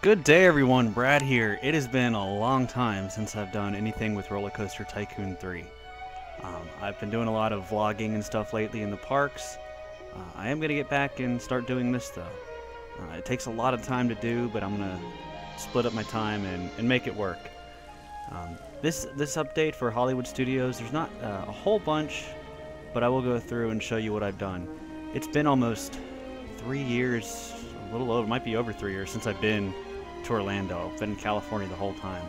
Good day everyone, Brad here. It has been a long time since I've done anything with Roller Coaster Tycoon 3. I've been doing a lot of vlogging and stuff lately in the parks. I am going to get back and start doing this though. It takes a lot of time to do, but I'm going to split up my time and make it work. This update for Hollywood Studios, there's not a whole bunch, but I will go through and show you what I've done. It's been almost 3 years, a little over, it might be over 3 years since I've been to Orlando. I've been in California the whole time.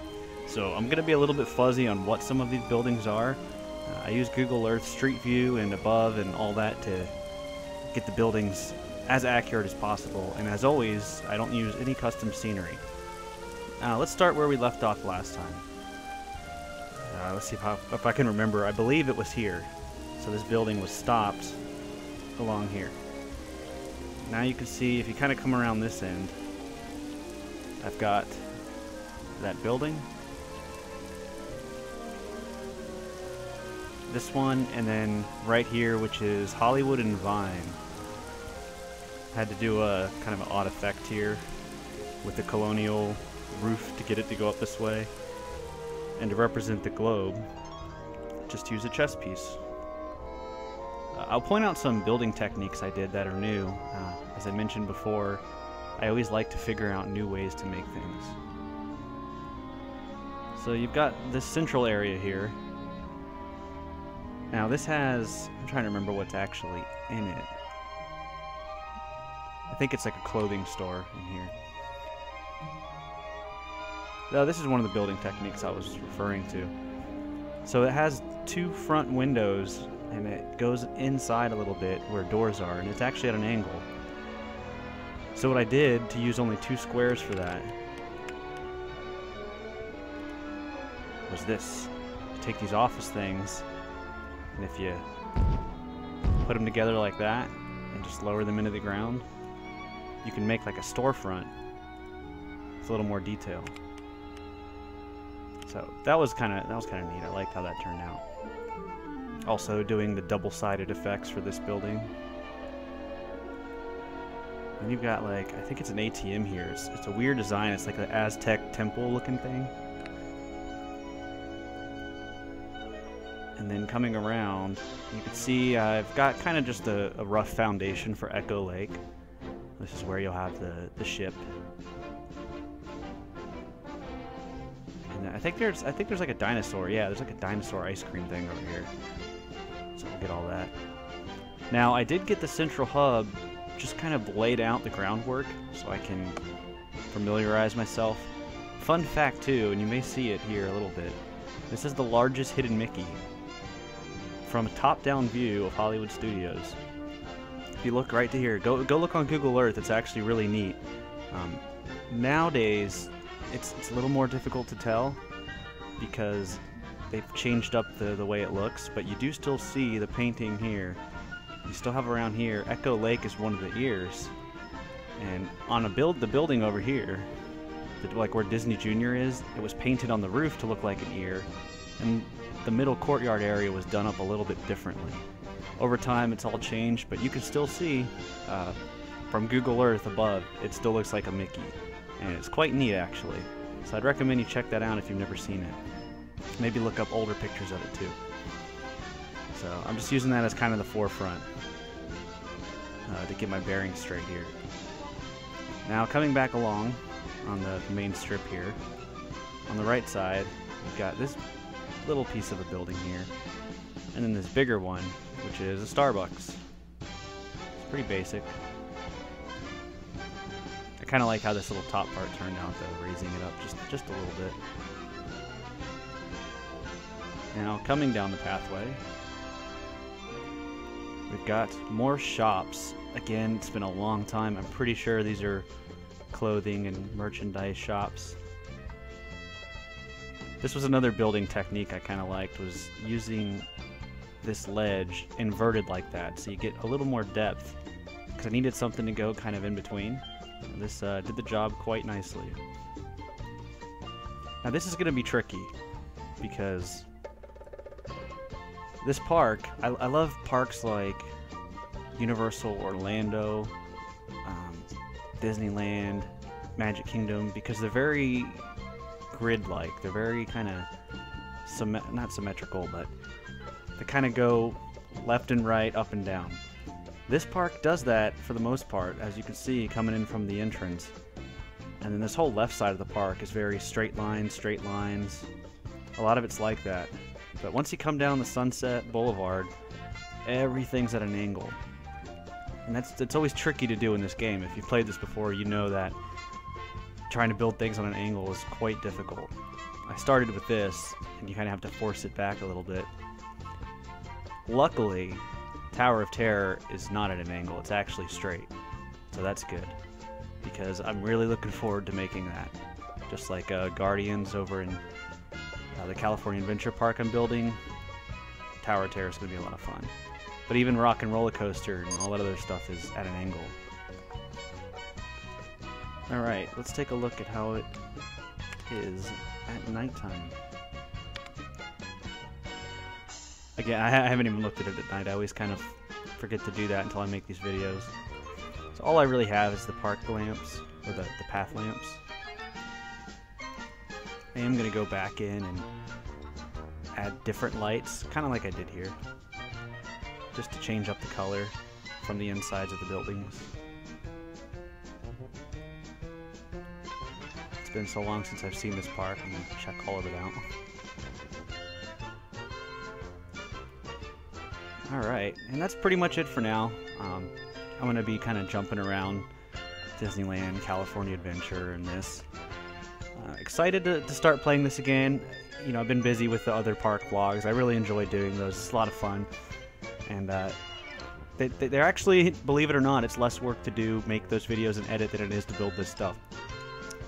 So I'm going to be a little bit fuzzy on what some of these buildings are. I use Google Earth Street View and above and all that to get the buildings as accurate as possible. And as always, I don't use any custom scenery. Let's start where we left off last time. Let's see if I can remember. I believe it was here. So this building was stopped along here. Now you can see, if you kind of come around this end, I've got that building, this one, and then right here, which is Hollywood and Vine. Had to do a kind of an odd effect here with the colonial roof to get it to go up this way, and to represent the globe, just use a chess piece. I'll point out some building techniques I did that are new. As I mentioned before, I always like to figure out new ways to make things. So you've got this central area here. Now this has, I'm trying to remember what's actually in it. I think it's like a clothing store in here. Now this is one of the building techniques I was referring to. So it has two front windows and it goes inside a little bit where doors are, and it's actually at an angle. So what I did to use only 2 squares for that was this. You take these office things, and if you put them together like that and just lower them into the ground, you can make like a storefront with a little more detail. So that was kind of neat. I liked how that turned out. Also doing the double-sided effects for this building. And you've got, like, I think it's an ATM here. It's a weird design. It's like an Aztec temple looking thing. And then coming around, you can see I've got kind of just a rough foundation for Echo Lake. This is where you'll have the ship. And I think there's like a dinosaur. Yeah, there's like a dinosaur ice cream thing over here. So we'll get all that. Now I did get the central hub just kind of laid out the groundwork so I can familiarize myself. Fun fact too, and you may see it here a little bit, this is the largest hidden Mickey from a top-down view of Hollywood Studios. If you look right to here, go look on Google Earth, it's actually really neat. Nowadays it's a little more difficult to tell because they've changed up the way it looks, but you do still see the painting here. You still have around here, Echo Lake is one of the ears, and on the building over here, like where Disney Junior is, it was painted on the roof to look like an ear, and the middle courtyard area was done up a little bit differently. Over time it's all changed, but you can still see from Google Earth above, it still looks like a Mickey, and it's quite neat actually. So I'd recommend you check that out if you've never seen it. Maybe look up older pictures of it too. So I'm just using that as kind of the forefront to get my bearings straight here. Now coming back along on the main strip here, on the right side we've got this little piece of a building here, and then this bigger one, which is a Starbucks. It's pretty basic. I kind of like how this little top part turned out though, raising it up just a little bit. Now coming down the pathway, we've got more shops. Again, it's been a long time. I'm pretty sure these are clothing and merchandise shops. This was another building technique I kind of liked, was using this ledge inverted like that, so you get a little more depth, because I needed something to go kind of in between. This did the job quite nicely. Now this is going to be tricky, because this park, I love parks like Universal Orlando, Disneyland, Magic Kingdom because they're very grid-like. They're very kind of not symmetrical, but they kind of go left and right, up and down. This park does that for the most part, as you can see coming in from the entrance. And then this whole left side of the park is very straight lines. A lot of it's like that. But once you come down the Sunset Boulevard, everything's at an angle. And it's always tricky to do in this game. If you've played this before, you know that trying to build things on an angle is quite difficult. I started with this, and you kind of have to force it back a little bit. Luckily, Tower of Terror is not at an angle, it's actually straight. So that's good, because I'm really looking forward to making that. Just like Guardians over in the California Adventure Park I'm building, Tower of Terror is going to be a lot of fun. But even Rock and Roller Coaster and all that other stuff is at an angle. Alright, let's take a look at how it is at nighttime. Again, I haven't even looked at it at night. I always kind of forget to do that until I make these videos. So all I really have is the park lamps, or the path lamps. I am going to go back in and add different lights, kind of like I did here, just to change up the color from the insides of the buildings. It's been so long since I've seen this park, I'm going to check all of it out. Alright, and that's pretty much it for now. I'm going to be kind of jumping around Disneyland, California Adventure, and this. Excited to start playing this again. You know, I've been busy with the other park vlogs. I really enjoy doing those. It's a lot of fun. And they're actually, believe it or not, it's less work to do, make those videos and edit than it is to build this stuff.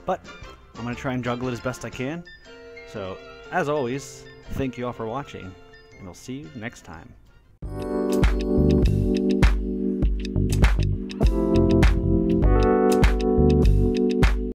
But I'm going to try and juggle it as best I can. So, as always, thank you all for watching, and I'll see you next time.